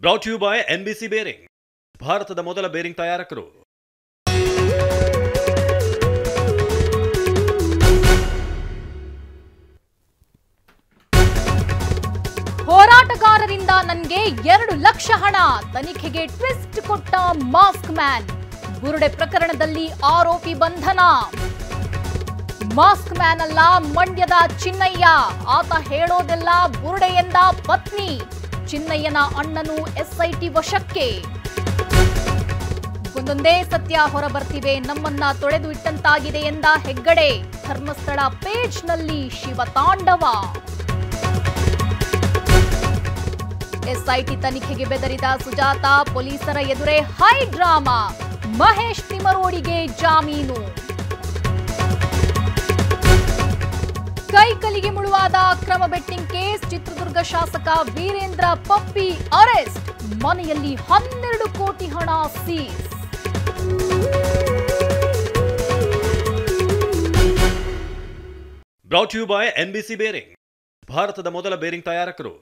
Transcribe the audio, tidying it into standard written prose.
Brought you by NBC bearing, ಭಾರತದ ಮೊದಲ bearing ತಯಾರಕರು. ಹೋರಾಟಗಾರರಿಂದ ನನಗೆ 2 ಲಕ್ಷ ಹಣ, ತನಿಖೆಗೆ ಟ್ವಿಸ್ಟ್ ಕೊಟ್ಟ ಮಾಸ್ಕ್ ಮ್ಯಾನ್. ಬುರುಡೆ ಪ್ರಕರಣದಲ್ಲಿ ಆರೋಪಿ ಬಂಧನ. ಮಾಸ್ಕ್ ಮ್ಯಾನ್ ಅಲ್ಲ, ಮಂಡ್ಯದ ಚಿನ್ನಯ್ಯ. ಆತ ಹೇಳೋದೆಲ್ಲ ಬುರುಡೆ ಎಂದ ಪತ್ನಿ. ಚಿನ್ನಯ್ಯನ ಅಣ್ಣನು SIT ವಶಕ್ಕೆ. ಒಂದೊಂದೇ ಸತ್ಯ ಹೊರಬರ್ತಿವೆ, ನಮ್ಮನ್ನ ತೊಳೆದು ಇಟ್ಟಂತಾಗಿದೆ ಎಂದ ಹೆಗ್ಗಡೆ. ಧರ್ಮಸ್ಥಳ ಪೇಜ್ನಲ್ಲಿ ಶಿವತಾಂಡವ. SIT ತನಿಖೆಗೆ ಬೆದರಿದ ಸುಜಾತ, ಪೊಲೀಸರ ಎದುರೇ ಹೈ ಡ್ರಾಮಾ. ಮಹೇಶ್ ತಿಮರೋಡಿಗೆ ಜಾಮೀನು. ಕೈಕಲಿಗೆ ಮುಳುವಾದ ಅಕ್ರಮ ಬೆಟ್ಟಿಂಗ್ ಕೇಸ್. ಚಿತ್ರದುರ್ಗ ಶಾಸಕ ವೀರೇಂದ್ರ ಪಪ್ಪಿ ಅರೆಸ್ಟ್. ಮನೆಯಲ್ಲಿ 12 ಕೋಟಿ ಹಣ seize. Brought you by NBC bearing, ಭಾರತದ ಮೊದಲ ಬೇರಿಂಗ್ ತಯಾರಕರು.